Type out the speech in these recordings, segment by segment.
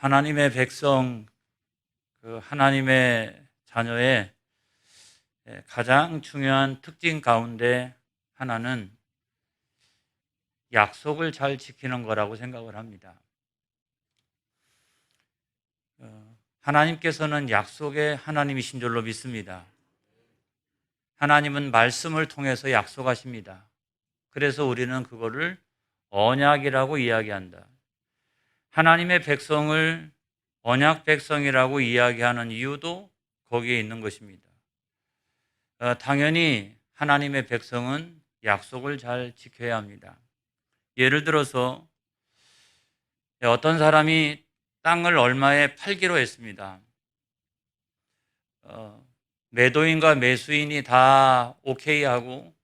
하나님의 백성, 하나님의 자녀의 가장 중요한 특징 가운데 하나는 약속을 잘 지키는 거라고 생각을 합니다. 하나님께서는 약속의 하나님이신 줄로 믿습니다. 하나님은 말씀을 통해서 약속하십니다. 그래서 우리는 그거를 언약이라고 이야기한다. 하나님의 백성을 언약 백성이라고 이야기하는 이유도 거기에 있는 것입니다. 당연히 하나님의 백성은 약속을 잘 지켜야 합니다. 예를 들어서 어떤 사람이 땅을 얼마에 팔기로 했습니다. 매도인과 매수인이 다 오케이 하고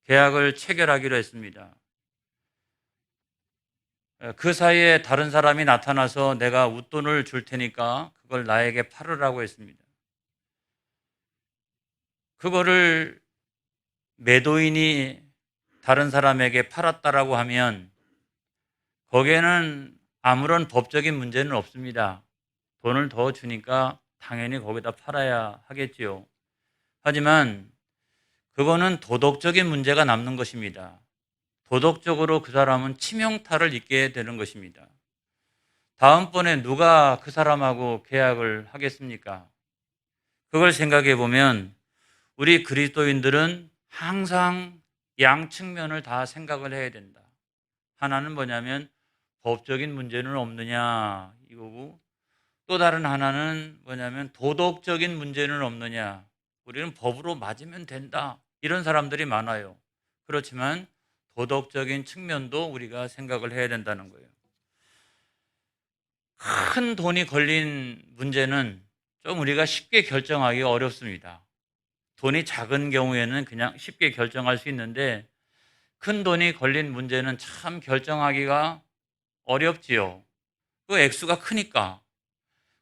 계약을 체결하기로 했습니다. 그 사이에 다른 사람이 나타나서 내가 웃돈을 줄 테니까 그걸 나에게 팔으라고 했습니다. 그거를 매도인이 다른 사람에게 팔았다라고 하면 거기에는 아무런 법적인 문제는 없습니다. 돈을 더 주니까 당연히 거기다 팔아야 하겠지요. 하지만 그거는 도덕적인 문제가 남는 것입니다. 도덕적으로 그 사람은 치명타를 입게 되는 것입니다. 다음번에 누가 그 사람하고 계약을 하겠습니까? 그걸 생각해 보면 우리 그리스도인들은 항상 양측면을 다 생각을 해야 된다. 하나는 뭐냐면 법적인 문제는 없느냐 이거고, 또 다른 하나는 뭐냐면 도덕적인 문제는 없느냐. 우리는 법으로 맞으면 된다. 이런 사람들이 많아요. 그렇지만 도덕적인 측면도 우리가 생각을 해야 된다는 거예요. 큰 돈이 걸린 문제는 좀 우리가 쉽게 결정하기 어렵습니다. 돈이 작은 경우에는 그냥 쉽게 결정할 수 있는데 큰 돈이 걸린 문제는 참 결정하기가 어렵지요. 그 액수가 크니까.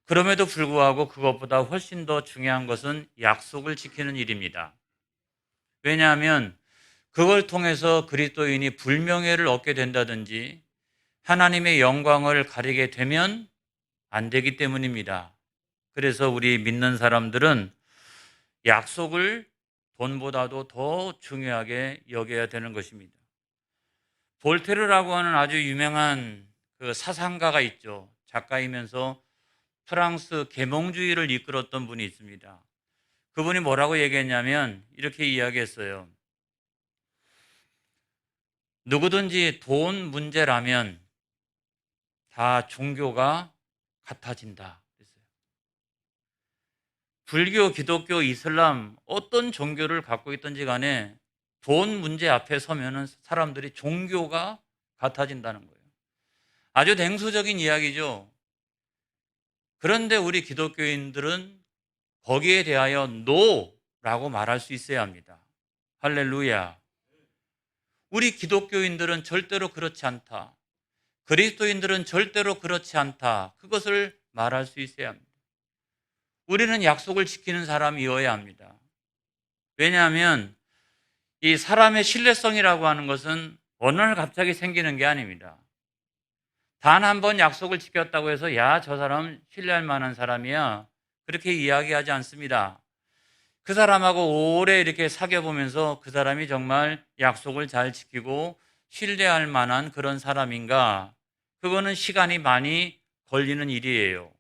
그럼에도 불구하고 그것보다 훨씬 더 중요한 것은 약속을 지키는 일입니다. 왜냐하면 그걸 통해서 그리스도인이 불명예를 얻게 된다든지 하나님의 영광을 가리게 되면 안 되기 때문입니다. 그래서 우리 믿는 사람들은 약속을 돈보다도 더 중요하게 여겨야 되는 것입니다. 볼테르라고 하는 아주 유명한 그 사상가가 있죠. 작가이면서 프랑스 계몽주의를 이끌었던 분이 있습니다. 그분이 뭐라고 얘기했냐면 이렇게 이야기했어요. 누구든지 돈 문제라면 다 종교가 같아진다. 불교, 기독교, 이슬람 어떤 종교를 갖고 있든지 간에 돈 문제 앞에 서면은 사람들이 종교가 같아진다는 거예요. 아주 냉소적인 이야기죠. 그런데 우리 기독교인들은 거기에 대하여 노라고 말할 수 있어야 합니다. 할렐루야. 우리 기독교인들은 절대로 그렇지 않다. 그리스도인들은 절대로 그렇지 않다. 그것을 말할 수 있어야 합니다. 우리는 약속을 지키는 사람이어야 합니다. 왜냐하면 이 사람의 신뢰성이라고 하는 것은 어느 날 갑자기 생기는 게 아닙니다. 단 한 번 약속을 지켰다고 해서 야, 저 사람 신뢰할 만한 사람이야. 그렇게 이야기하지 않습니다. 그 사람하고 오래 이렇게 사귀어 보면서 그 사람이 정말 약속을 잘 지키고 신뢰할 만한 그런 사람인가? 그거는 시간이 많이 걸리는 일이에요.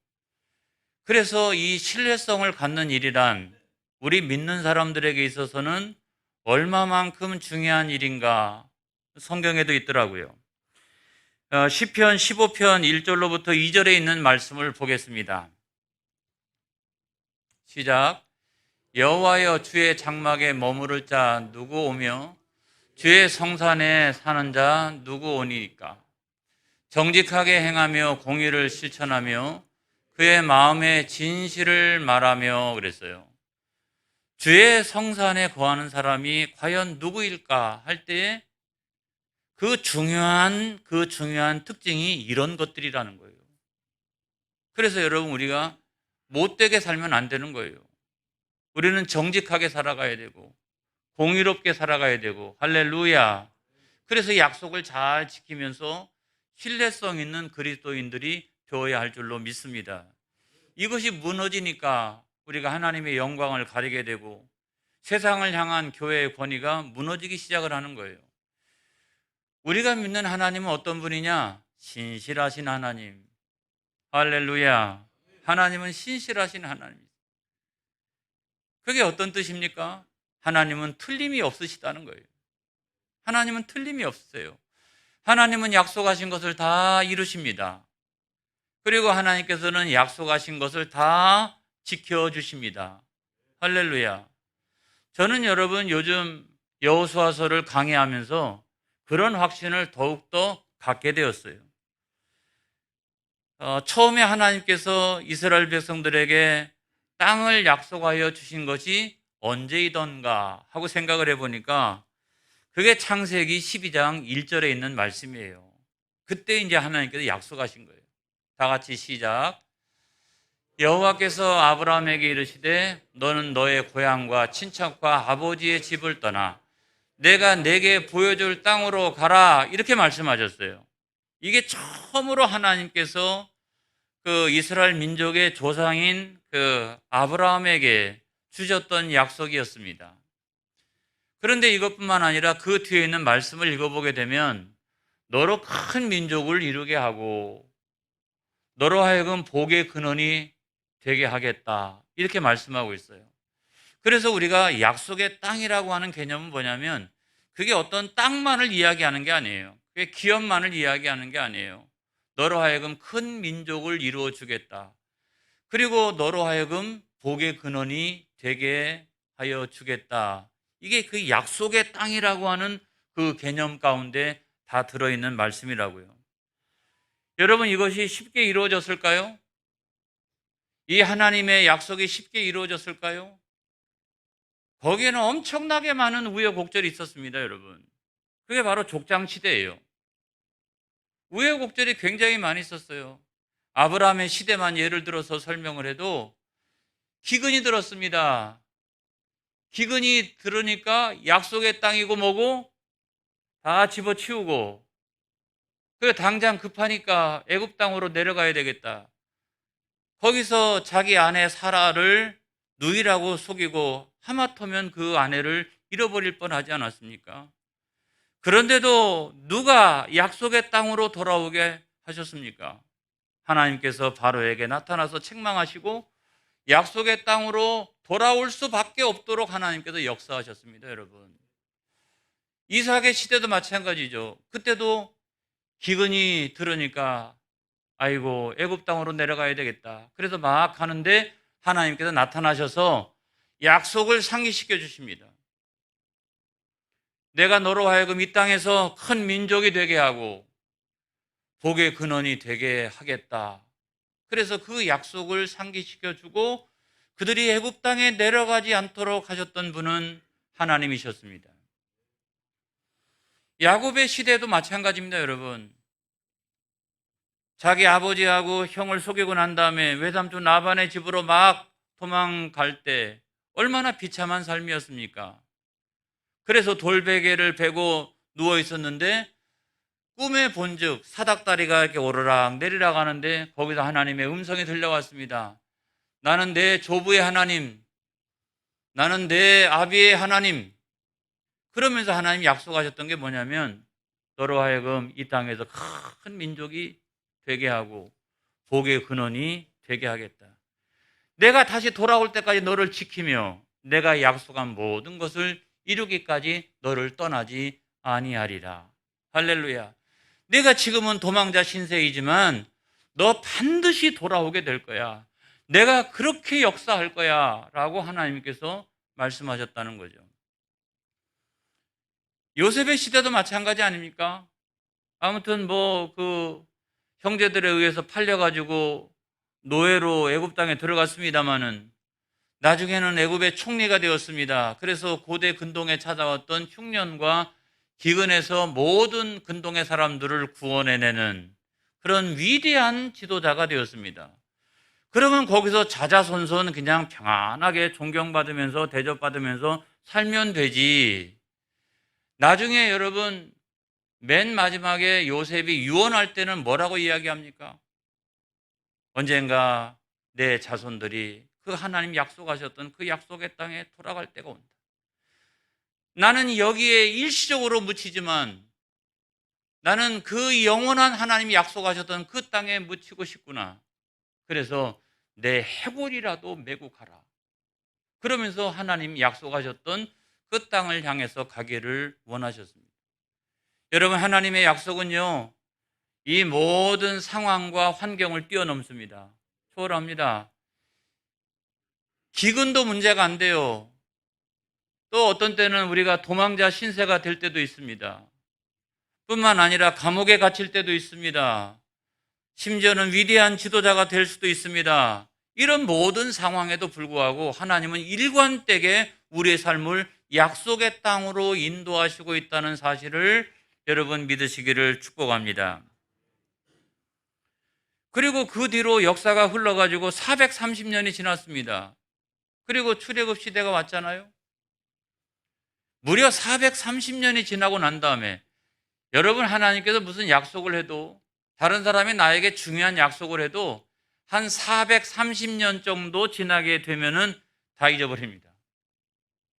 그래서 이 신뢰성을 갖는 일이란 우리 믿는 사람들에게 있어서는 얼마만큼 중요한 일인가? 성경에도 있더라고요. 시편 15편 1절로부터 2절에 있는 말씀을 보겠습니다. 시작. 여호와여, 주의 장막에 머무를 자 누구 오며 주의 성산에 사는 자 누구 오니까? 정직하게 행하며 공의를 실천하며 그의 마음에 진실을 말하며 그랬어요. 주의 성산에 거하는 사람이 과연 누구일까 할 때에 그 중요한 특징이 이런 것들이라는 거예요. 그래서 여러분, 우리가 못되게 살면 안 되는 거예요. 우리는 정직하게 살아가야 되고 공의롭게 살아가야 되고, 할렐루야. 그래서 약속을 잘 지키면서 신뢰성 있는 그리스도인들이 되어야 할 줄로 믿습니다. 이것이 무너지니까 우리가 하나님의 영광을 가리게 되고 세상을 향한 교회의 권위가 무너지기 시작을 하는 거예요. 우리가 믿는 하나님은 어떤 분이냐? 신실하신 하나님. 할렐루야. 하나님은 신실하신 하나님. 그게 어떤 뜻입니까? 하나님은 틀림이 없으시다는 거예요. 하나님은 틀림이 없으세요. 하나님은 약속하신 것을 다 이루십니다. 그리고 하나님께서는 약속하신 것을 다 지켜주십니다. 할렐루야. 저는 여러분 요즘 여호수아서를 강의하면서 그런 확신을 더욱더 갖게 되었어요. 처음에 하나님께서 이스라엘 백성들에게 땅을 약속하여 주신 것이 언제이던가 하고 생각을 해보니까 그게 창세기 12장 1절에 있는 말씀이에요. 그때 이제 하나님께서 약속하신 거예요. 다 같이 시작. 여호와께서 아브라함에게 이르시되 너는 너의 고향과 친척과 아버지의 집을 떠나 내가 내게 보여줄 땅으로 가라 이렇게 말씀하셨어요. 이게 처음으로 하나님께서 그 이스라엘 민족의 조상인 그 아브라함에게 주셨던 약속이었습니다. 그런데 이것뿐만 아니라 그 뒤에 있는 말씀을 읽어보게 되면 너로 큰 민족을 이루게 하고 너로 하여금 복의 근원이 되게 하겠다 이렇게 말씀하고 있어요. 그래서 우리가 약속의 땅이라고 하는 개념은 뭐냐면 그게 어떤 땅만을 이야기하는 게 아니에요. 그게 기업만을 이야기하는 게 아니에요. 너로 하여금 큰 민족을 이루어 주겠다. 그리고 너로 하여금 복의 근원이 되게 하여 주겠다. 이게 그 약속의 땅이라고 하는 그 개념 가운데 다 들어있는 말씀이라고요. 여러분 이것이 쉽게 이루어졌을까요? 이 하나님의 약속이 쉽게 이루어졌을까요? 거기에는 엄청나게 많은 우여곡절이 있었습니다, 여러분. 그게 바로 족장시대예요. 우여곡절이 굉장히 많이 있었어요. 아브라함의 시대만 예를 들어서 설명을 해도 기근이 들었습니다. 기근이 들으니까 약속의 땅이고 뭐고 다 집어치우고 그래 당장 급하니까 애굽 땅으로 내려가야 되겠다. 거기서 자기 아내 사라를 누이라고 속이고 하마터면 그 아내를 잃어버릴 뻔하지 않았습니까? 그런데도 누가 약속의 땅으로 돌아오게 하셨습니까? 하나님께서 바로에게 나타나서 책망하시고 약속의 땅으로 돌아올 수밖에 없도록 하나님께서 역사하셨습니다, 여러분. 이삭의 시대도 마찬가지죠. 그때도 기근이 들으니까 아이고 애굽 땅으로 내려가야 되겠다. 그래서 막 가는데 하나님께서 나타나셔서 약속을 상기시켜 주십니다. 내가 너로 하여금 이 땅에서 큰 민족이 되게 하고 복의 근원이 되게 하겠다. 그래서 그 약속을 상기시켜 주고 그들이 애굽 땅에 내려가지 않도록 하셨던 분은 하나님이셨습니다. 야곱의 시대도 마찬가지입니다, 여러분. 자기 아버지하고 형을 속이고 난 다음에 외삼촌 라반의 집으로 막 도망갈 때 얼마나 비참한 삶이었습니까? 그래서 돌베개를 베고 누워 있었는데 꿈에 본즉 사닥다리가 이렇게 오르락 내리락 하는데 거기서 하나님의 음성이 들려왔습니다. 나는 내 조부의 하나님, 나는 내 아비의 하나님. 그러면서 하나님이 약속하셨던 게 뭐냐면 너로 하여금 이 땅에서 큰 민족이 되게 하고 복의 근원이 되게 하겠다. 내가 다시 돌아올 때까지 너를 지키며 내가 약속한 모든 것을 이루기까지 너를 떠나지 아니하리라. 할렐루야. 내가 지금은 도망자 신세이지만 너 반드시 돌아오게 될 거야. 내가 그렇게 역사할 거야 라고 하나님께서 말씀하셨다는 거죠. 요셉의 시대도 마찬가지 아닙니까? 아무튼 그 형제들에 의해서 팔려가지고 노예로 애굽 땅에 들어갔습니다마는 나중에는 애굽의 총리가 되었습니다. 그래서 고대 근동에 찾아왔던 흉년과 기근에서 모든 근동의 사람들을 구원해내는 그런 위대한 지도자가 되었습니다. 그러면 거기서 자자손손 그냥 평안하게 존경받으면서 대접받으면서 살면 되지. 나중에 여러분 맨 마지막에 요셉이 유언할 때는 뭐라고 이야기합니까? 언젠가 내 자손들이 그 하나님 약속하셨던 그 약속의 땅에 돌아갈 때가 온다. 나는 여기에 일시적으로 묻히지만 나는 그 영원한 하나님이 약속하셨던 그 땅에 묻히고 싶구나. 그래서 내 해골이라도 메고 가라. 그러면서 하나님 약속하셨던 그 땅을 향해서 가기를 원하셨습니다. 여러분, 하나님의 약속은요, 이 모든 상황과 환경을 뛰어넘습니다. 초월합니다. 기근도 문제가 안 돼요. 또 어떤 때는 우리가 도망자 신세가 될 때도 있습니다. 뿐만 아니라 감옥에 갇힐 때도 있습니다. 심지어는 위대한 지도자가 될 수도 있습니다. 이런 모든 상황에도 불구하고 하나님은 일관되게 우리의 삶을 약속의 땅으로 인도하시고 있다는 사실을 여러분 믿으시기를 축복합니다. 그리고 그 뒤로 역사가 흘러가지고 430년이 지났습니다. 그리고 출애굽 시대가 왔잖아요. 무려 430년이 지나고 난 다음에 여러분, 하나님께서 무슨 약속을 해도, 다른 사람이 나에게 중요한 약속을 해도 한 430년 정도 지나게 되면은 다 잊어버립니다.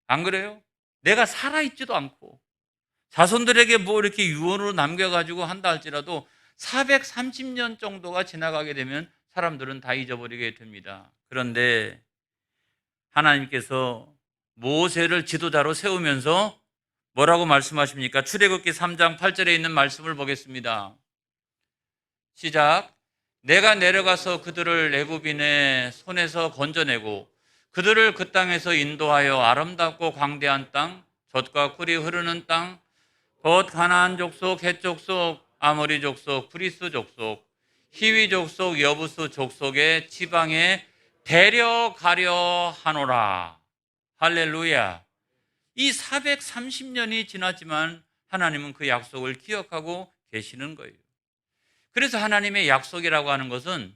안 그래요? 내가 살아있지도 않고 자손들에게 뭐 이렇게 유언으로 남겨가지고 한다 할지라도 430년 정도가 지나가게 되면 사람들은 다 잊어버리게 됩니다. 그런데 하나님께서 모세를 지도자로 세우면서 뭐라고 말씀하십니까? 출애굽기 3장 8절에 있는 말씀을 보겠습니다. 시작. 내가 내려가서 그들을 애굽인의 손에서 건져내고 그들을 그 땅에서 인도하여 아름답고 광대한 땅, 젖과 꿀이 흐르는 땅, 곧 가나안 족속, 헷 족속, 아모리 족속, 브리스 족속, 히위 족속, 여부스 족속의 지방에 데려가려 하노라. 할렐루야. 이 430년이 지났지만 하나님은 그 약속을 기억하고 계시는 거예요. 그래서 하나님의 약속이라고 하는 것은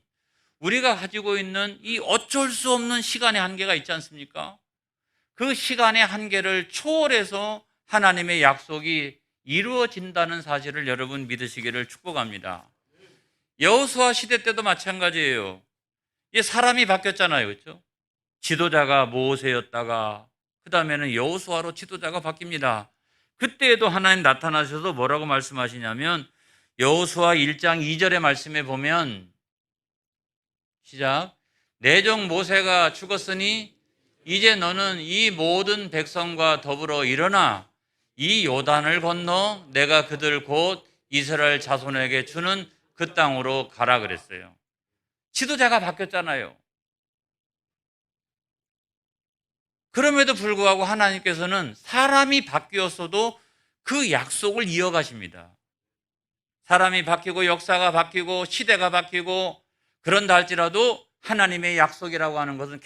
우리가 가지고 있는 이 어쩔 수 없는 시간의 한계가 있지 않습니까? 그 시간의 한계를 초월해서 하나님의 약속이 이루어진다는 사실을 여러분 믿으시기를 축복합니다. 여호수아 시대 때도 마찬가지예요. 이 사람이 바뀌었잖아요. 그렇죠? 지도자가 모세였다가 그 다음에는 여호수아로 지도자가 바뀝니다. 그때에도 하나님 나타나셔서 뭐라고 말씀하시냐면 여호수아 1장 2절의 말씀에 보면 시작. 내 종 모세가 죽었으니 이제 너는 이 모든 백성과 더불어 일어나 이 요단을 건너 내가 그들 곧 이스라엘 자손에게 주는 그 땅으로 가라 그랬어요. 지도자가 바뀌었잖아요. 그럼에도 불구하고 하나님께서는 사람이 바뀌었어도 그 약속을 이어가십니다. 사람이 바뀌고 역사가 바뀌고 시대가 바뀌고 그런다 할지라도 하나님의 약속이라고 하는 것은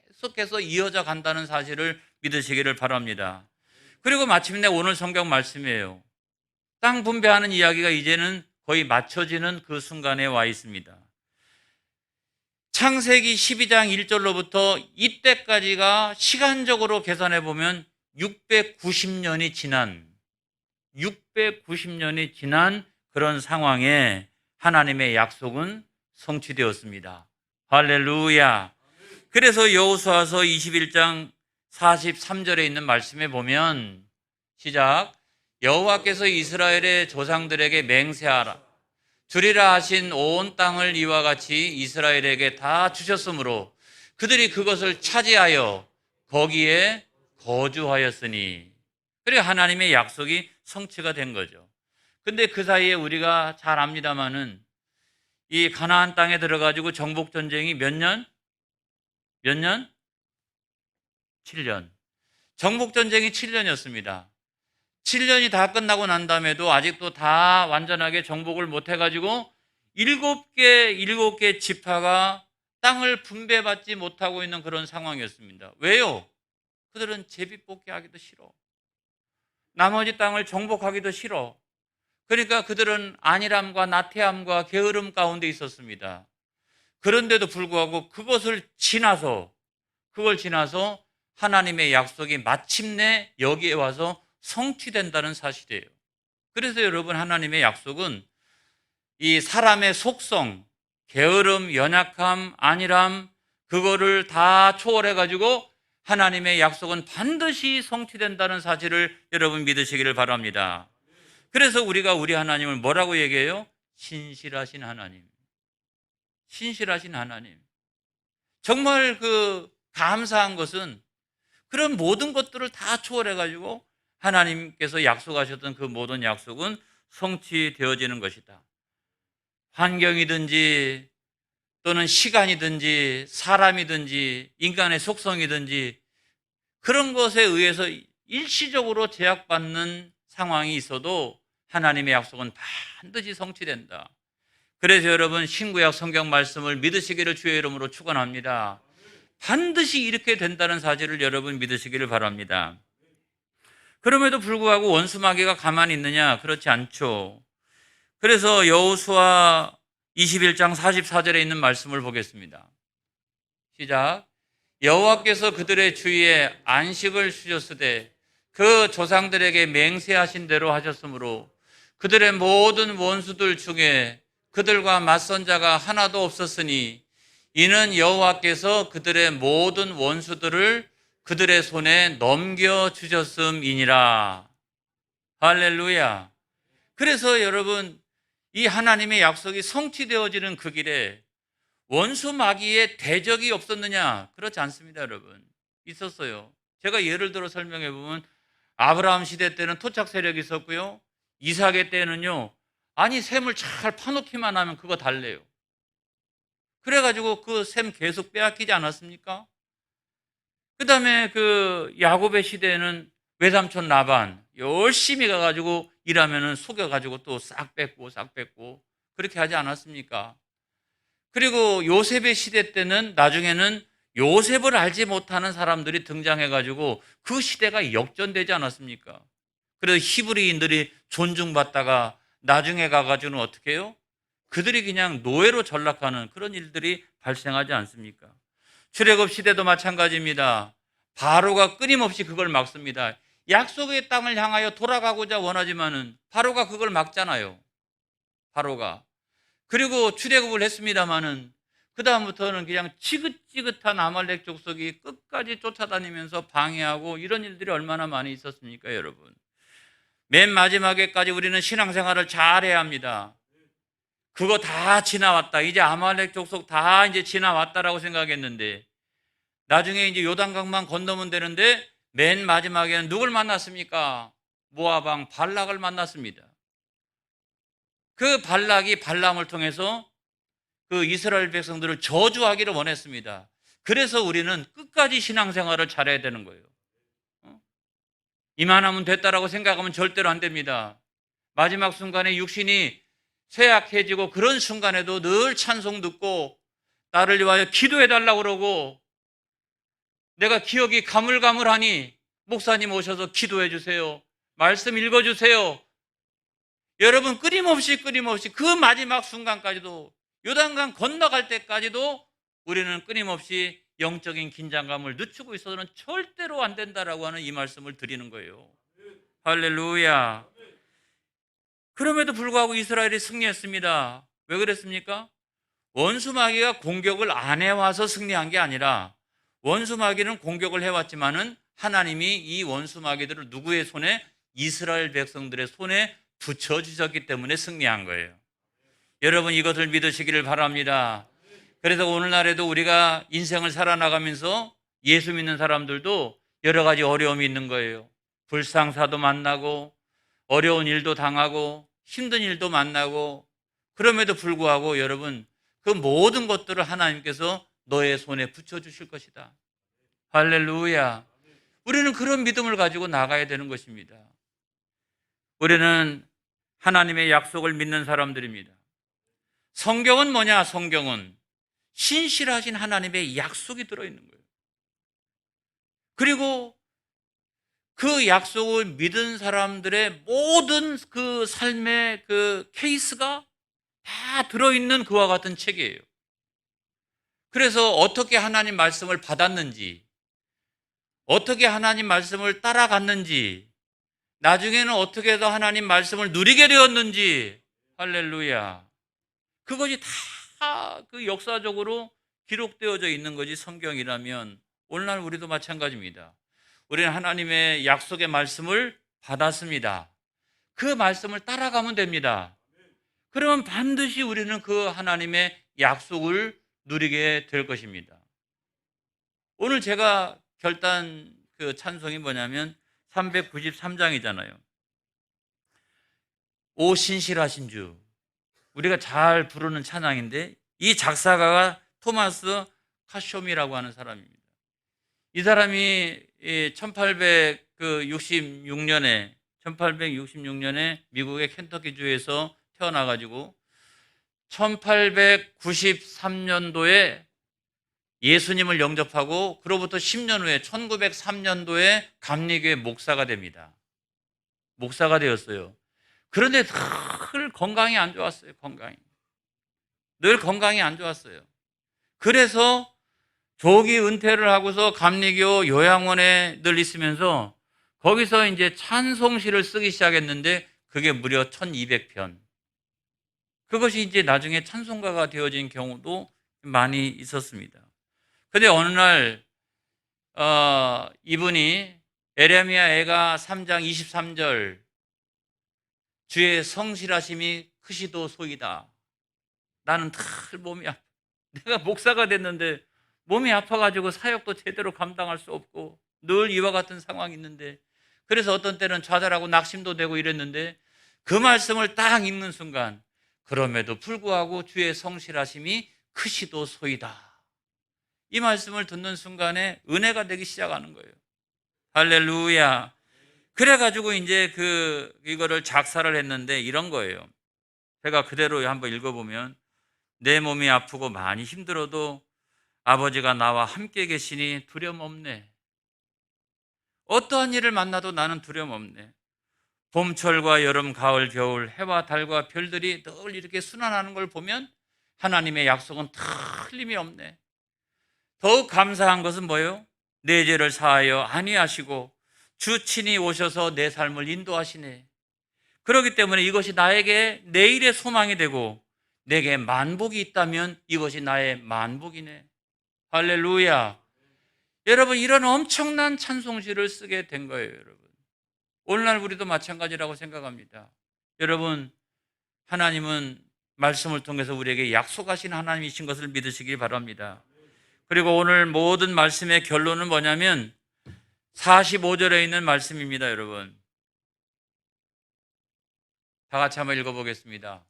계속해서 이어져 간다는 사실을 믿으시기를 바랍니다. 그리고 마침내 오늘 성경 말씀이에요. 땅 분배하는 이야기가 이제는 거의 맞춰지는 그 순간에 와 있습니다. 창세기 12장 1절로부터 이때까지가 시간적으로 계산해 보면 690년이 지난 그런 상황에 하나님의 약속은 성취되었습니다. 할렐루야. 그래서 여호수아서 21장 43절에 있는 말씀에 보면 시작. 여호와께서 이스라엘의 조상들에게 맹세하라. 주리라 하신 온 땅을 이와 같이 이스라엘에게 다 주셨으므로 그들이 그것을 차지하여 거기에 거주하였으니. 그래 하나님의 약속이 성취가 된 거죠. 근데 그 사이에 우리가 잘 압니다마는 이 가나안 땅에 들어가지고 정복 전쟁이 몇 년? 7년. 정복 전쟁이 7년이었습니다. 7년이 다 끝나고 난 다음에도 아직도 다 완전하게 정복을 못 해가지고 7개 지파가 땅을 분배받지 못하고 있는 그런 상황이었습니다. 왜요? 그들은 제비뽑기 하기도 싫어. 나머지 땅을 정복하기도 싫어. 그러니까 그들은 안일함과 나태함과 게으름 가운데 있었습니다. 그런데도 불구하고 그걸 지나서 하나님의 약속이 마침내 여기에 와서 성취된다는 사실이에요. 그래서 여러분 하나님의 약속은 이 사람의 속성, 게으름, 연약함, 안일함, 그거를 다 초월해가지고 하나님의 약속은 반드시 성취된다는 사실을 여러분 믿으시기를 바랍니다. 그래서 우리가 우리 하나님을 뭐라고 얘기해요? 신실하신 하나님. 신실하신 하나님. 정말 감사한 것은 그런 모든 것들을 다 초월해가지고 하나님께서 약속하셨던 그 모든 약속은 성취되어지는 것이다. 환경이든지 또는 시간이든지 사람이든지 인간의 속성이든지 그런 것에 의해서 일시적으로 제약받는 상황이 있어도 하나님의 약속은 반드시 성취된다. 그래서 여러분 신구약 성경 말씀을 믿으시기를 주의 이름으로 축원합니다. 반드시 이렇게 된다는 사실을 여러분 믿으시기를 바랍니다. 그럼에도 불구하고 원수 마귀가 가만히 있느냐? 그렇지 않죠. 그래서 여호수아 21장 44절에 있는 말씀을 보겠습니다. 시작. 여호와께서 그들의 주위에 안식을 주셨으되 그 조상들에게 맹세하신 대로 하셨으므로 그들의 모든 원수들 중에 그들과 맞선 자가 하나도 없었으니 이는 여호와께서 그들의 모든 원수들을 그들의 손에 넘겨주셨음이니라. 할렐루야. 그래서 여러분 이 하나님의 약속이 성취되어지는 그 길에 원수 마귀의 대적이 없었느냐? 그렇지 않습니다, 여러분. 있었어요. 제가 예를 들어 설명해 보면 아브라함 시대 때는 토착 세력이 있었고요. 이삭의 때는요. 아니 샘을 잘 파놓기만 하면 그거 달래요. 그래가지고 그 샘 계속 빼앗기지 않았습니까? 그 다음에 야곱의 시대에는 외삼촌 라반 열심히 가가지고 일하면은 속여가지고 또 싹 뺏고 그렇게 하지 않았습니까? 그리고 요셉의 시대 때는 나중에는 요셉을 알지 못하는 사람들이 등장해가지고 그 시대가 역전되지 않았습니까? 그래서 히브리인들이 존중받다가 나중에 가가지고는 어떻게 해요? 그들이 그냥 노예로 전락하는 그런 일들이 발생하지 않습니까? 출애굽 시대도 마찬가지입니다. 바로가 끊임없이 그걸 막습니다. 약속의 땅을 향하여 돌아가고자 원하지만은 바로가 그걸 막잖아요. 바로가. 그리고 출애굽을 했습니다마는 그다음부터는 그냥 지긋지긋한 아말렉 족속이 끝까지 쫓아다니면서 방해하고 이런 일들이 얼마나 많이 있었습니까, 여러분? 맨 마지막에까지 우리는 신앙생활을 잘해야 합니다. 그거 다 지나왔다. 이제 아말렉 족속 다 이제 지나왔다라고 생각했는데 나중에 이제 요단강만 건너면 되는데 맨 마지막에는 누굴 만났습니까? 모압 왕 발락을 만났습니다. 그 발락이 발람을 통해서 그 이스라엘 백성들을 저주하기를 원했습니다. 그래서 우리는 끝까지 신앙생활을 잘해야 되는 거예요. 이만하면 됐다라고 생각하면 절대로 안 됩니다. 마지막 순간에 육신이 쇠약해지고 그런 순간에도 늘 찬송 듣고 나를 위하여 기도해달라고 그러고 내가 기억이 가물가물하니 목사님 오셔서 기도해 주세요. 말씀 읽어주세요. 여러분 끊임없이 그 마지막 순간까지도 요단강 건너갈 때까지도 우리는 끊임없이 영적인 긴장감을 늦추고 있어서는 절대로 안 된다라고 하는 이 말씀을 드리는 거예요. 할렐루야. 그럼에도 불구하고 이스라엘이 승리했습니다. 왜 그랬습니까? 원수 마귀가 공격을 안 해와서 승리한 게 아니라 원수 마귀는 공격을 해왔지만은 하나님이 이 원수 마귀들을 누구의 손에? 이스라엘 백성들의 손에 붙여주셨기 때문에 승리한 거예요. 여러분 이것을 믿으시기를 바랍니다. 그래서 오늘날에도 우리가 인생을 살아나가면서 예수 믿는 사람들도 여러 가지 어려움이 있는 거예요. 불상사도 만나고 어려운 일도 당하고 힘든 일도 만나고 그럼에도 불구하고 여러분 그 모든 것들을 하나님께서 너의 손에 붙여주실 것이다. 할렐루야. 우리는 그런 믿음을 가지고 나가야 되는 것입니다. 우리는 하나님의 약속을 믿는 사람들입니다. 성경은 뭐냐? 성경은 신실하신 하나님의 약속이 들어있는 거예요. 그리고 그 약속을 믿은 사람들의 모든 그 삶의 그 케이스가 다 들어있는 그와 같은 책이에요. 그래서 어떻게 하나님 말씀을 받았는지, 어떻게 하나님 말씀을 따라갔는지, 나중에는 어떻게 해서 하나님 말씀을 누리게 되었는지, 할렐루야. 그것이 다 다 그 역사적으로 기록되어져 있는 거지 성경이라면 오늘날 우리도 마찬가지입니다. 우리는 하나님의 약속의 말씀을 받았습니다. 그 말씀을 따라가면 됩니다. 그러면 반드시 우리는 그 하나님의 약속을 누리게 될 것입니다. 오늘 제가 결단 그 찬송이 뭐냐면 393장이잖아요. 오 신실하신 주. 우리가 잘 부르는 찬양인데 이 작사가가 토마스 카쇼미라고 하는 사람입니다. 이 사람이 1866년에 미국의 켄터키주에서 태어나가지고 1893년도에 예수님을 영접하고 그로부터 10년 후에 1903년도에 감리교회 목사가 됩니다. 목사가 되었어요. 그런데 늘 건강이 안 좋았어요. 늘 건강이 안 좋았어요. 그래서 조기 은퇴를 하고서 감리교 요양원에 늘 있으면서 거기서 이제 찬송시를 쓰기 시작했는데 그게 무려 1200편. 그것이 이제 나중에 찬송가가 되어진 경우도 많이 있었습니다. 그런데 어느 날 이분이 에레미야 애가 3장 23절 주의 성실하심이 크시도소이다. 나는 늘 몸이 아파. 내가 목사가 됐는데 몸이 아파가지고 사역도 제대로 감당할 수 없고 늘 이와 같은 상황이 있는데 그래서 어떤 때는 좌절하고 낙심도 되고 이랬는데 그 말씀을 딱 읽는 순간 그럼에도 불구하고 주의 성실하심이 크시도소이다. 이 말씀을 듣는 순간에 은혜가 되기 시작하는 거예요. 할렐루야. 그래가지고 이제 이거를 작사를 했는데 이런 거예요. 제가 그대로 한번 읽어보면 내 몸이 아프고 많이 힘들어도 아버지가 나와 함께 계시니 두려움 없네. 어떠한 일을 만나도 나는 두려움 없네. 봄철과 여름, 가을, 겨울, 해와 달과 별들이 늘 이렇게 순환하는 걸 보면 하나님의 약속은 틀림이 없네. 더욱 감사한 것은 뭐예요? 내 죄를 사하여 안위하시고 주 친히 오셔서 내 삶을 인도하시네. 그렇기 때문에 이것이 나에게 내일의 소망이 되고 내게 만복이 있다면 이것이 나의 만복이네. 할렐루야. 여러분, 이런 엄청난 찬송시를 쓰게 된 거예요, 여러분. 오늘날 우리도 마찬가지라고 생각합니다. 여러분, 하나님은 말씀을 통해서 우리에게 약속하신 하나님이신 것을 믿으시기 바랍니다. 그리고 오늘 모든 말씀의 결론은 뭐냐면 45절에 있는 말씀입니다, 여러분. 다 같이 한번 읽어보겠습니다.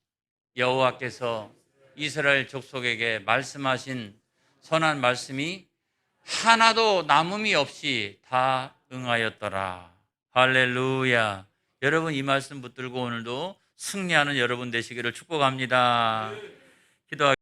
여호와께서 이스라엘 족속에게 말씀하신 선한 말씀이 하나도 남음이 없이 다 응하였더라. 할렐루야. 여러분, 이 말씀 붙들고 오늘도 승리하는 여러분 되시기를 축복합니다. 기도하겠습니다.